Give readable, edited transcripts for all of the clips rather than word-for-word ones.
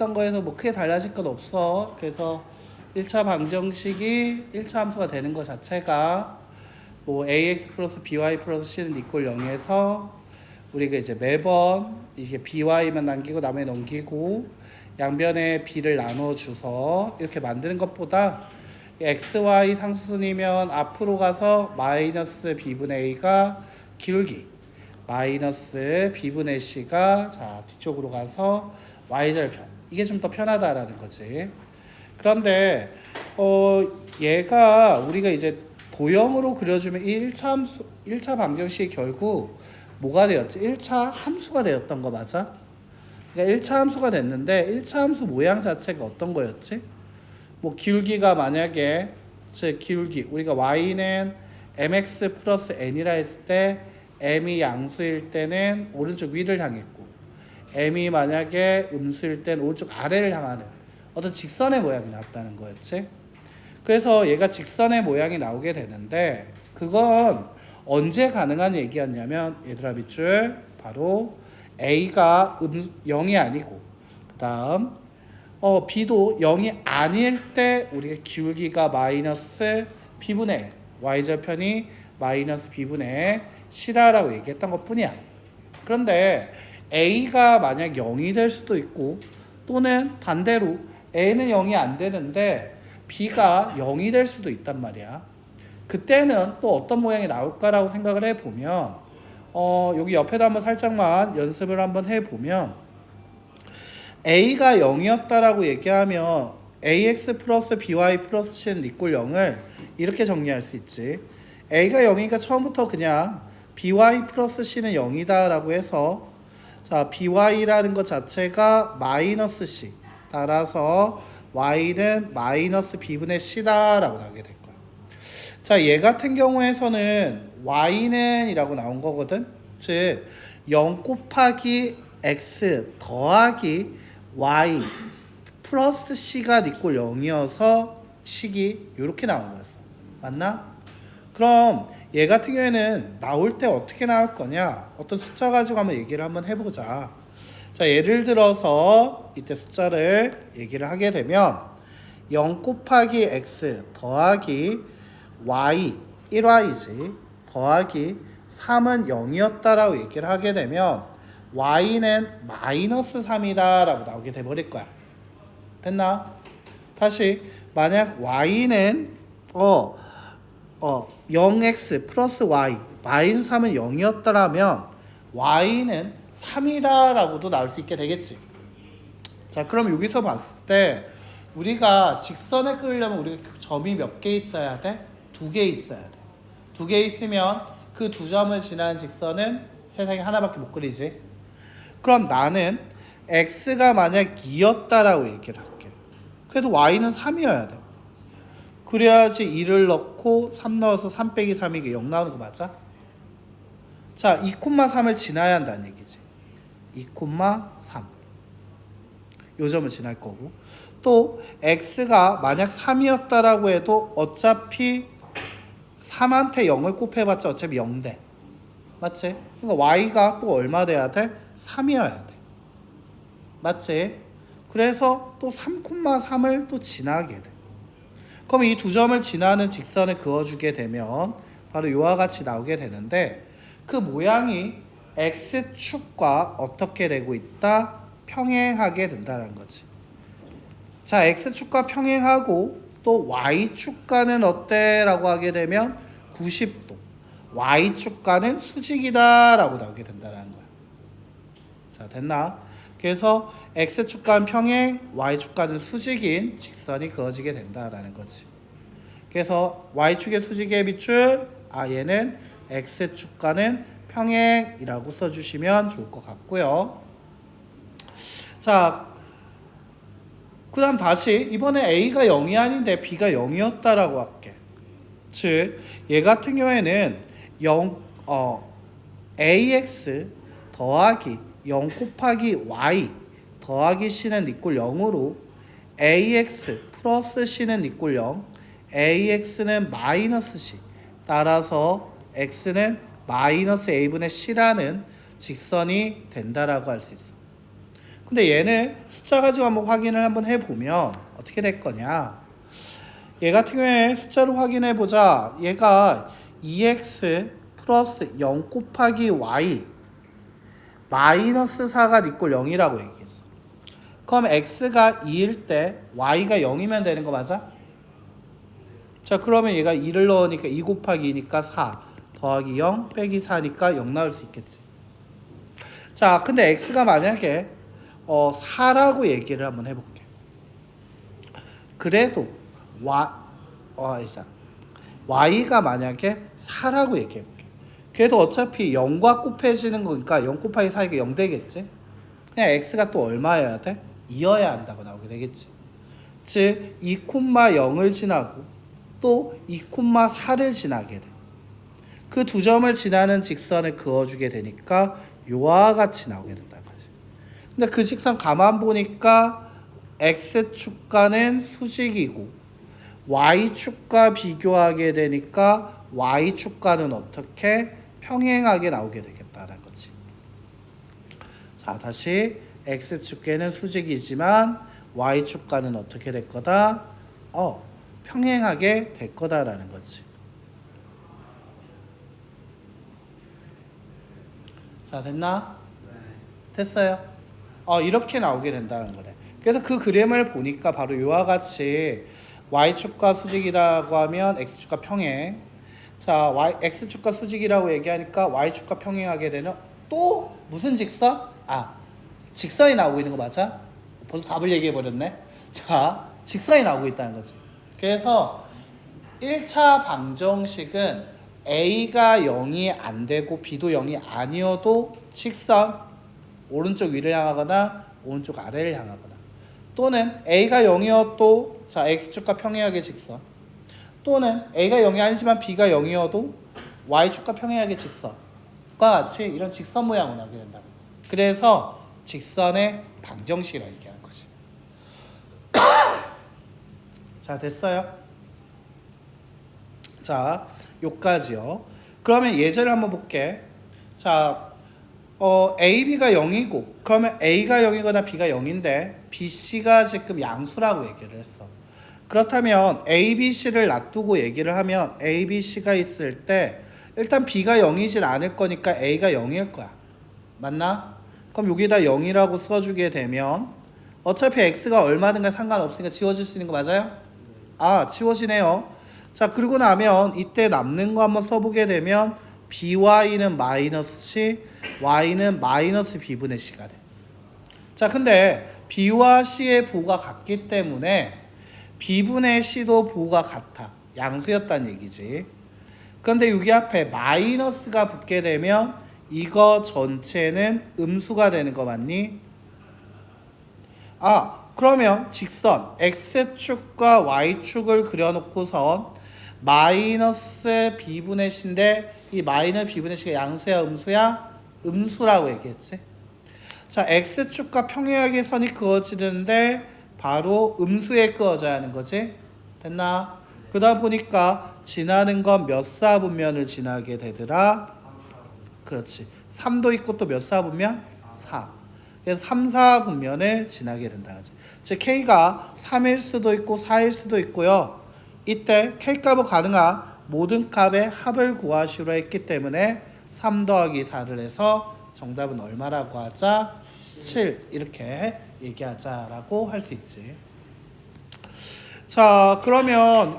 했던 거에서 뭐 크게 달라질 건 없어. 그래서 1차 방정식이 1차 함수가 되는 것 자체가 뭐 ax 플러스 by 플러스 c는 이꼴 0에서 우리가 이제 매번 이게 by만 남기고 나머지 넘기고 양변에 b를 나눠줘서 이렇게 만드는 것보다 xy 상수순이면 앞으로 가서 마이너스 b분의 a가 기울기 마이너스 b분의 c가 자 뒤쪽으로 가서 y절편 이게 좀 더 편하다라는 거지. 그런데 얘가 우리가 이제 도형으로 그려주면 1차 함수 1차 방정식이 결국 뭐가 되었지? 1차 함수가 되었던 거 맞아? 그러니까 1차 함수가 됐는데 1차 함수 모양 자체가 어떤 거였지? 뭐 기울기가 만약에 즉 기울기 우리가 y는 mx 플러스 n이라 했을 때 m이 양수일 때는 오른쪽 위를 향했고 m이 만약에 음수일 때는 오른쪽 아래를 향하는 어떤 직선의 모양이 나왔다는 거였지. 그래서 얘가 직선의 모양이 나오게 되는데 그건 언제 가능한 얘기였냐면 얘들아 밑줄 바로 a가 0이 아니고 그 다음 b도 0이 아닐 때 우리가 기울기가 마이너스 b분의 y절편이 마이너스 b분의 c라고 얘기했던 것 뿐이야. 그런데 a가 만약 0이 될 수도 있고 또는 반대로 a는 0이 안 되는데 b가 0이 될 수도 있단 말이야. 그때는 또 어떤 모양이 나올까라고 생각을 해보면 여기 옆에다 한번 살짝만 연습을 한번 해보면 a가 0이었다라고 얘기하면 ax 플러스 by 플러스 c는 이꼴 0을 이렇게 정리할 수 있지. a가 0이니까 처음부터 그냥 by 플러스 c는 0이다 라고 해서 자 by라는 것 자체가 마이너스 c 따라서 y는 마이너스 b분의 c다 라고 나오게 될 거야. 자, 얘 같은 경우에서는 y는 이라고 나온 거거든. 즉 0 곱하기 x 더하기 y 플러스 c가 이꼴 0이어서 식이 이렇게 나온 거였어. 맞나? 그럼 얘 같은 경우에는 나올 때 어떻게 나올 거냐? 어떤 숫자 가지고 한번 얘기를 한번 해보자. 자, 예를 들어서 이때 숫자를 얘기를 하게 되면 0 곱하기 x 더하기 y 1y지 더하기 3은 0이었다라고 얘기를 하게 되면 y는 마이너스 3이다 라고 나오게 돼버릴 거야. 됐나? 다시 만약 y는 0x 플러스 y 마이너스 3은 0이었다라면 y는 3이다 라고도 나올 수 있게 되겠지. 자, 그럼 여기서 봤을 때 우리가 직선을 그리려면 우리가 점이 몇 개 있어야 돼? 2개 있어야 돼. 2개 있으면 그 두 점을 지나는 직선은 세상에 하나밖에 못 그리지. 그럼 나는 x가 만약 2였다라고 얘기를 할게. 그래도 y는 3이어야 돼. 그래야지 2를 넣고 3 넣어서 3 빼기 3이 0 나오는 거 맞아? 자, 2,3을 지나야 한다는 얘기지. 2,3 요 점을 지날 거고 또 x가 만약 3이었다라고 해도 어차피 3한테 0을 곱해봤자 어차피 0돼. 맞지? 그러니까 y가 또 얼마 돼야 돼? 3이어야 돼. 맞지? 그래서 또 3,3을 또 지나게 돼. 그럼 이 두 점을 지나는 직선을 그어주게 되면 바로 이와 같이 나오게 되는데 그 모양이 x축과 어떻게 되고 있다? 평행하게 된다는 거지. 자, x축과 평행하고 또 y축과는 어때? 라고 하게 되면 90도 y축과는 수직이다 라고 나오게 된다는 거야. 자, 됐나? 그래서 x축과는 평행, y축과는 수직인 직선이 그어지게 된다라는 거지. 그래서 y축의 수직의 밑줄 얘는 x축과는 평행이라고 써주시면 좋을 것 같고요. 자, 그 다음 다시 이번에 a가 0이 아닌데 b가 0이었다라고 할게. 즉 얘 같은 경우에는 ax 더하기 0 곱하기 y 더하기 c는 이꼴 0으로 ax 플러스 c는 이꼴 0 ax는 마이너스 c 따라서 x는 마이너스 a분의 c라는 직선이 된다라고 할 수 있어. 근데 얘는 숫자 가지고 한번 확인을 한번 해보면 어떻게 될 거냐. 얘 같은 경우에 숫자로 확인해 보자. 얘가 2x 플러스 0 곱하기 y 마이너스 4가 이꼴 0이라고 얘기했어. 그럼 x가 2일 때 y가 0이면 되는 거 맞아? 자, 그러면 얘가 2를 넣으니까 2 곱하기 2니까 4 더하기 0 빼기 4니까 0 나올 수 있겠지. 자, 근데 x가 만약에 4라고 얘기를 한번 해볼게. 그래도 y가 만약에 4라고 얘기해볼게. 그래도 어차피 0과 곱해지는 거니까 0 곱하기 4니까 0 되겠지. 그냥 x가 또 얼마여야 돼? 2여야 한다고 나오게 되겠지. 즉 2,0을 지나고 또 2,4를 지나게 돼. 그 두 점을 지나는 직선을 그어주게 되니까 요와 같이 나오게 된다는 거지. 근데 그 직선 가만 보니까 x축과는 수직이고 y축과 비교하게 되니까 y축과는 어떻게 평행하게 나오게 되겠다는 거지. 자, 다시 x축계는 수직이지만 y축과는 어떻게 될 거다? 평행하게 될 거다라는 거지. 자, 됐나? 됐어요? 이렇게 나오게 된다는 거네. 그래서 그 그림을 보니까 바로 이와 같이 y축과 수직이라고 하면 x축과 평행. 자, x축과 수직이라고 얘기하니까 y축과 평행하게 되는 또 무슨 직선? 직선이 나오고 있는 거 맞아? 벌써 답을 얘기해 버렸네. 자, 직선이 나오고 있다는 거지. 그래서 1차 방정식은 A가 0이 안 되고 B도 0이 아니어도 직선 오른쪽 위를 향하거나 오른쪽 아래를 향하거나, 또는 A가 0이어도 자 X축과 평행하게 직선, 또는 A가 0이 아니지만 B가 0이어도 Y축과 평행하게 직선과 같이 이런 직선 모양으로 나오게 된다. 그래서 직선의 방정식이라고 얘기하는 거지. 자, 됐어요? 자, 요까지요. 그러면 예제를 한번 볼게. 자, A, B가 0이고 그러면 A가 0이거나 B가 0인데 B, C가 지금 양수라고 얘기를 했어. 그렇다면 A, B, C를 놔두고 얘기를 하면 A, B, C가 있을 때 일단 B가 0이진 않을 거니까 A가 0일 거야. 맞나? 그럼 여기다 0이라고 써주게 되면 어차피 X가 얼마든가 상관없으니까 지워질 수 있는 거 맞아요? 지워지네요. 자, 그러고 나면 이때 남는 거 한번 써보게 되면 by는 마이너스 c, y는 마이너스 b분의 c가 돼. 자, 근데 b와 c의 부호가 같기 때문에 b분의 c도 부호가 같아. 양수였다는 얘기지. 그런데 여기 앞에 마이너스가 붙게 되면 이거 전체는 음수가 되는 거 맞니? 그러면 직선 x축과 y축을 그려놓고선 마이너스 b분의 c인데 이 마이너스 b분의 c가 양수야 음수야? 음수라고 얘기했지. 자, x축과 평행하게 선이 그어지는데 바로 음수에 그어져야 하는 거지. 됐나? 그러다 보니까 지나는 건 몇 사분면을 지나게 되더라? 그렇지. 3도 있고 또 몇 사분면? 4. 그래서 3, 4분면을 지나게 된다. 즉 K가 3일 수도 있고 4일 수도 있고요. 이때 K값을 가능한 모든 값의 합을 구하시로 했기 때문에 3 더하기 4를 해서 정답은 얼마라고 하자? 7 이렇게 얘기하자라고 할 수 있지. 자, 그러면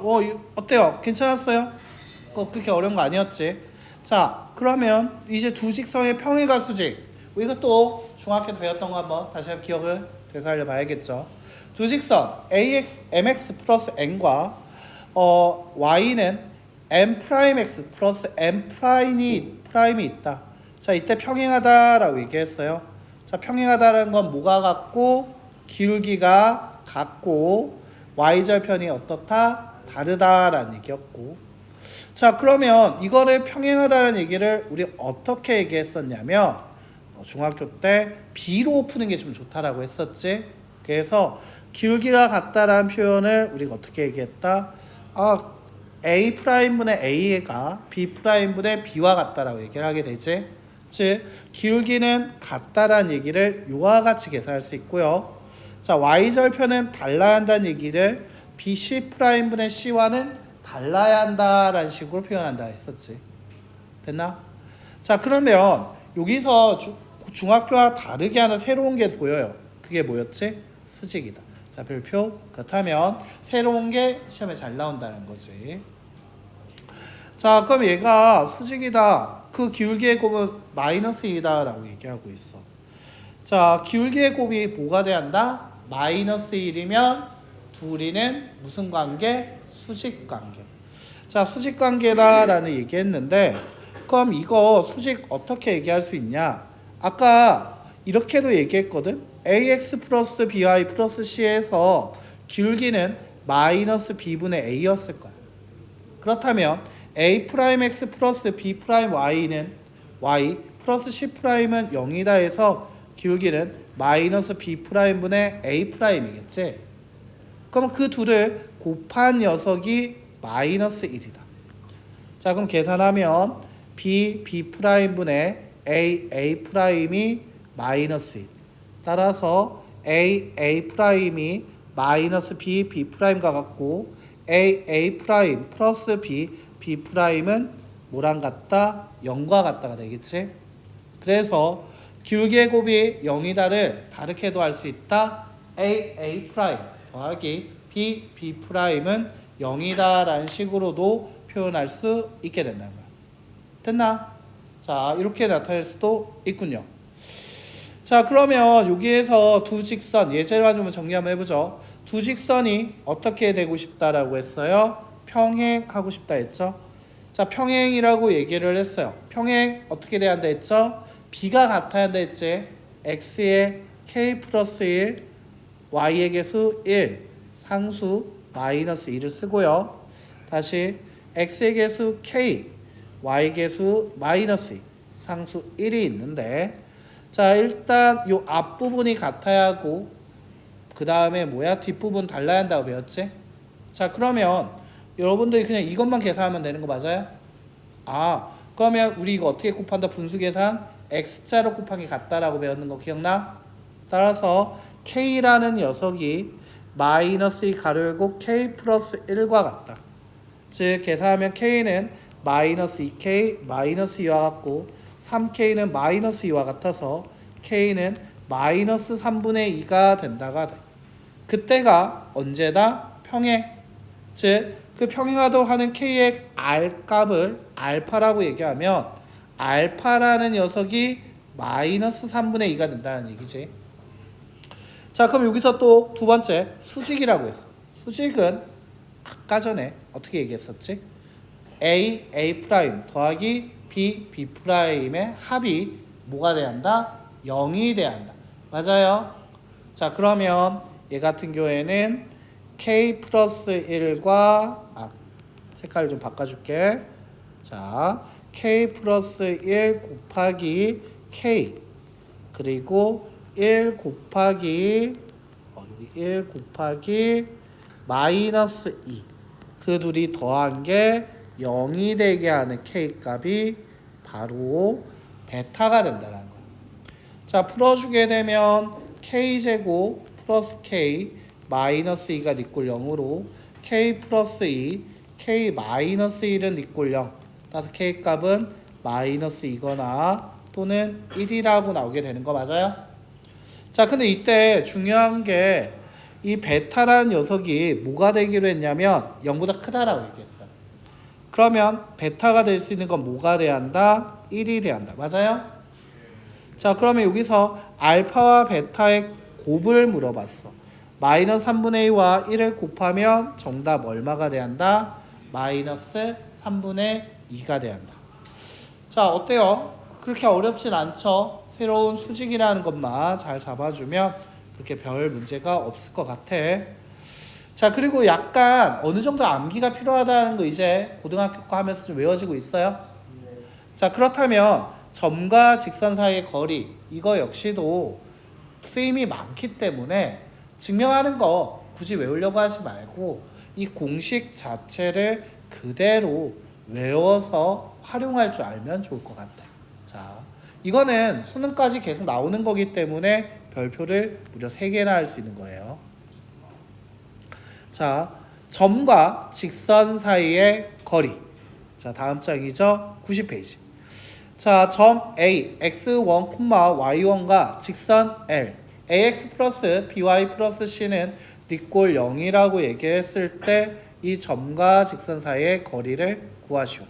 어때요? 괜찮았어요? 그렇게 어려운 거 아니었지? 자, 그러면 이제 두 직선의 평행과 수직, 이것도 중학교 때 배웠던 거 한번 다시 한번 기억을 되살려 봐야겠죠. 두 직선 mx 플러스 n과 y는 m'x 플러스 m'이 있다. 자, 이때 평행하다라고 얘기했어요. 자, 평행하다라는 건 뭐가 같고 기울기가 같고 y절편이 어떻다? 다르다라는 얘기였고, 자, 그러면 이거를 평행하다라는 얘기를 우리 어떻게 얘기했었냐면 중학교 때 B로 푸는 게 좀 좋다라고 했었지. 그래서 기울기가 같다라는 표현을 우리가 어떻게 얘기했다? A'분의 A가 B'분의 B와 같다라고 얘기를 하게 되지. 즉 기울기는 같다라는 얘기를 이와 같이 계산할 수 있고요. 자, y절편은 달라야 한다는 얘기를 BC'분의 C와는 달라야 한다라는 식으로 표현한다 했었지. 됐나? 자, 그러면 여기서 중학교와 다르게 하는 새로운 게 보여요. 그게 뭐였지? 수직이다. 자, 별표. 그렇다면 새로운 게 시험에 잘 나온다는 거지. 자, 그럼 얘가 수직이다. 그 기울기의 곱은 마이너스 2다 라고 얘기하고 있어. 자, 기울기의 곱이 뭐가 돼야 한다? 마이너스 1이면 둘이는 무슨 관계? 수직 관계. 자, 수직 관계다 라는 얘기했는데, 그럼 이거 수직 어떻게 얘기할 수 있냐? 아까 이렇게도 얘기했거든. ax 플러스 by 플러스 c에서 기울기는 마이너스 b분의 a였을 거야. 그렇다면 a 프라임 x 플러스 b 프라임 y는 y 플러스 c 프라임은 0이다 해서 기울기는 마이너스 b 프라임 분의 a 프라임이겠지. 그럼 그 둘을 곱한 녀석이 마이너스 1이다. 자, 그럼 계산하면 b 프라임 분의 a 프라임이 마이너스 1. 따라서 a 프라임이 마이너스 b 프라임과 같고 a 프라임 플러스 b 프라임은 뭐랑 같다? 0과 같다가 되겠지. 그래서 기울기의 곱이 0이다를 다르게도 할 수 있다. a 프라임 더하기 b 프라임은 0이다 라는 식으로도 표현할 수 있게 된다는 거야. 됐나? 자, 이렇게 나타낼 수도 있군요. 자, 그러면 여기에서 두 직선, 예제로 한번 정리 한번 해보죠. 두 직선이 어떻게 되고 싶다라고 했어요? 평행하고 싶다 했죠. 자, 평행이라고 얘기를 했어요. 평행 어떻게 돼야 한다 했죠? b가 같아야 한다 했지. x의 k 플러스 1, y의 개수 1, 상수 마이너스 2를 쓰고요. 다시 x의 개수 k, y 개수 마이너스 2, 상수 1이 있는데, 자, 일단 요 앞부분이 같아야 하고 그 다음에 뭐야? 뒷부분 달라야 한다고 배웠지? 자, 그러면 여러분들이 그냥 이것만 계산하면 되는 거 맞아요? 아, 그러면 우리 이거 어떻게 곱한다? 분수 계산 x자로 곱하기 같다라고 배웠는 거 기억나? 따라서 k라는 녀석이 마이너스 2 가로 열고 k 플러스 1과 같다. 즉 계산하면 k는 마이너스 2k 마이너스 2와 같고 3k는 마이너스 2와 같아서 k는 마이너스 3분의 2가 된다가 돼. 그때가 언제다? 평행. 즉 그 평행하도록 하는 k의 r 값을 알파라고 얘기하면 알파라는 녀석이 마이너스 3분의 2가 된다는 얘기지. 자, 그럼 여기서 또 두 번째 수직이라고 했어. 수직은 아까 전에 어떻게 얘기했었지? a 프라임 더하기 b 프라임의 합이 뭐가 돼야 한다? 0이 돼야 한다. 맞아요? 자, 그러면 얘 같은 경우에는 k 플러스 1과 색깔을 좀 바꿔줄게. 자, k 플러스 1 곱하기 k 그리고 1 곱하기 여기 1 곱하기 마이너스 2 그 둘이 더한 게 0이 되게 하는 k 값이 바로 베타가 된다는 거야. 자, 풀어주게 되면 k제곱 플러스 k 마이너스 2가 니꼴 0으로 k 플러스 2 k 마이너스 1은 니꼴 0. 따라서 k 값은 마이너스 2거나 또는 1이라고 나오게 되는 거 맞아요? 자, 근데 이때 중요한 게 이 베타라는 녀석이 뭐가 되기로 했냐면 0보다 크다라고 얘기했어요. 그러면 베타가 될 수 있는 건 뭐가 돼야 한다? 1이 돼야 한다. 맞아요? 자, 그러면 여기서 알파와 베타의 곱을 물어봤어. 마이너스 3분의 2와 1을 곱하면 정답 얼마가 돼야 한다? 마이너스 3분의 2가 돼야 한다. 자, 어때요? 그렇게 어렵진 않죠? 새로운 수직이라는 것만 잘 잡아주면 그렇게 별 문제가 없을 것 같아. 자, 그리고 약간 어느 정도 암기가 필요하다는 거 이제 고등학교 거 하면서 좀 외워지고 있어요? 자, 그렇다면 점과 직선 사이의 거리 이거 역시도 쓰임이 많기 때문에 증명하는 거 굳이 외우려고 하지 말고 이 공식 자체를 그대로 외워서 활용할 줄 알면 좋을 것 같아요. 자, 이거는 수능까지 계속 나오는 거기 때문에 별표를 무려 3개나 할 수 있는 거예요. 자, 점과 직선 사이의 거리. 자, 다음 장이죠. 90페이지. 자, 점 A, x1, y1과 직선 L, ax 플러스 by 플러스 c는 니꼴 0이라고 얘기했을 때 이 점과 직선 사이의 거리를 구하시오.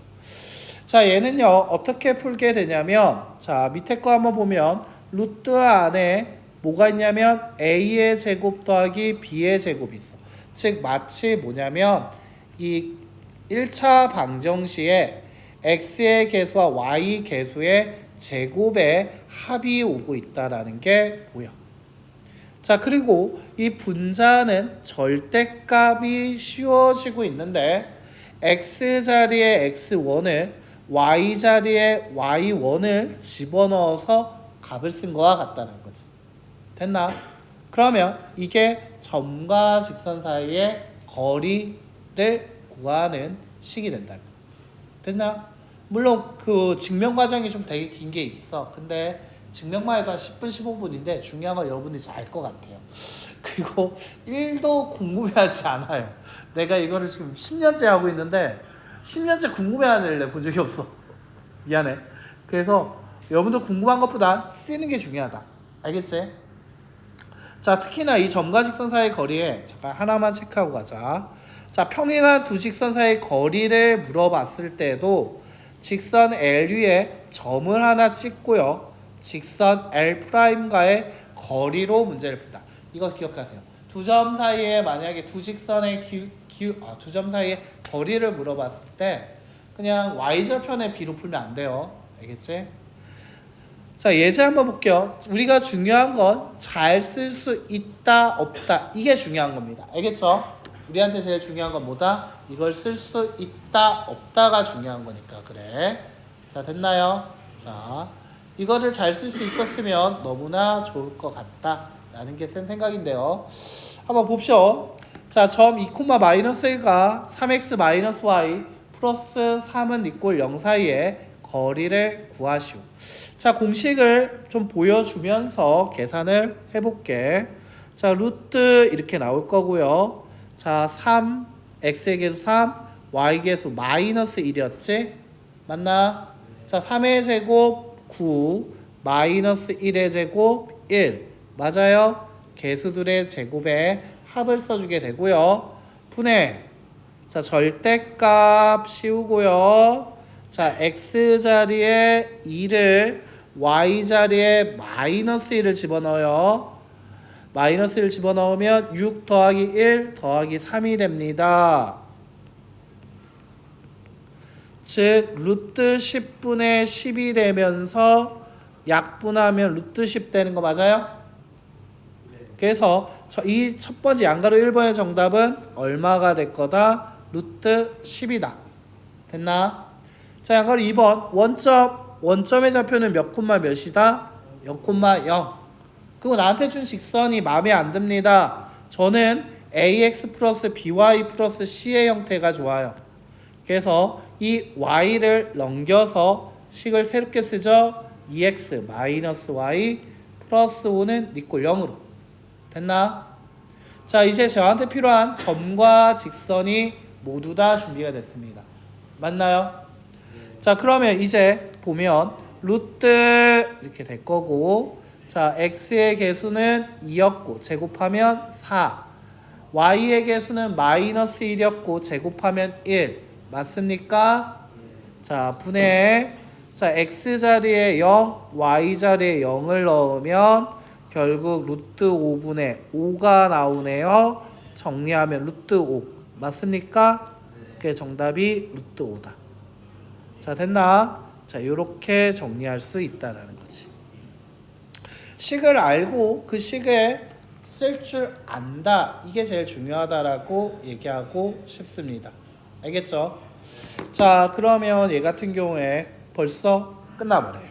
자, 얘는요 어떻게 풀게 되냐면, 자 밑에 거 한번 보면 루트 안에 뭐가 있냐면 a의 제곱 더하기 b의 제곱이 있어. 즉 마치 뭐냐면 이 1차 방정식에 x의 개수와 y 개수의 제곱의 합이 오고 있다라는 게 보여. 자, 그리고 이 분자는 절대값이 씌워지고 있는데 x 자리에 x1을 y 자리에 y1을 집어넣어서 값을 쓴 거와 같다는 거지. 됐나? 그러면 이게 점과 직선 사이의 거리를 구하는 식이 된다. 됐나? 물론 그 증명 과정이 좀 되게 긴 게 있어. 근데 증명만 해도 한 10분 15분인데 중요한 건 여러분들이 잘 알 것 같아요. 그리고 1도 궁금해하지 않아요. 내가 이거를 지금 10년째 하고 있는데 10년째 궁금해하는 애를 본 적이 없어. 미안해. 그래서 여러분들 궁금한 것보다 쓰는 게 중요하다. 알겠지? 자, 특히나 이 점과 직선 사이의 거리에 잠깐 하나만 체크하고 가자. 자, 평행한 두 직선 사이의 거리를 물어봤을 때도 직선 L 위에 점을 하나 찍고요. 직선 L'과의 거리로 문제를 푼다. 이거 기억하세요. 두 점 사이에 만약에 두 직선의 두 점 사이의 거리를 물어봤을 때 그냥 y절편의 b로 풀면 안 돼요. 알겠지? 자, 예제 한번 볼게요. 우리가 중요한 건 잘 쓸 수 있다 없다, 이게 중요한 겁니다. 알겠죠? 우리한테 제일 중요한 건 뭐다? 이걸 쓸 수 있다 없다가 중요한 거니까. 그래. 자, 됐나요? 자, 이거를 잘 쓸 수 있었으면 너무나 좋을 것 같다 라는 게 센 생각인데요. 한번 봅시오. 자, 점 2,-1가 3x-y 플러스 3은 이꼴 0 사이에 거리를 구하시오. 자, 공식을 좀 보여주면서 계산을 해볼게. 자, 루트 이렇게 나올 거고요. 자, 3, x의 개수 3, y 개수 마이너스 1이었지? 맞나? 자, 3의 제곱 9, 마이너스 1의 제곱 1. 맞아요? 개수들의 제곱에 합을 써주게 되고요. 분해. 자, 절대값 씌우고요. 자, x 자리에 2를 y 자리에 마이너스 1을 집어넣어요. 마이너스 1을 집어넣으면 6 더하기 1 더하기 3이 됩니다. 즉 루트 10분의 10이 되면서 약분하면 루트 10 되는 거 맞아요? 그래서 이 첫 번째 양가로 1번의 정답은 얼마가 될 거다? 루트 10이다. 됐나? 자, 양가로 2번 원점의 좌표는 몇 콤마 몇이다? 0,0. 그리고 나한테 준 직선이 마음에 안 듭니다. 저는 ax 플러스 by 플러스 c의 형태가 좋아요. 그래서 이 y를 넘겨서 식을 새롭게 쓰죠. 2x 마이너스 y 플러스 5는 니꼴 0으로. 됐나? 자, 이제 저한테 필요한 점과 직선이 모두 다 준비가 됐습니다. 맞나요? 자, 그러면 이제 보면 루트 이렇게 될 거고, 자, x의 개수는 2였고 제곱하면 4, y의 개수는 마이너스 1이었고 제곱하면 1. 맞습니까? 자, 분해. 자, x 자리에 0, y 자리에 0을 넣으면 결국 루트 5분의 5가 나오네요. 정리하면 루트 5. 맞습니까? 그게 정답이 루트 5다. 자, 됐나? 자, 요렇게 정리할 수 있다라는 거지. 식을 알고 그 식에 쓸 줄 안다. 이게 제일 중요하다라고 얘기하고 싶습니다. 알겠죠? 자, 그러면 얘 같은 경우에 벌써 끝나버려요.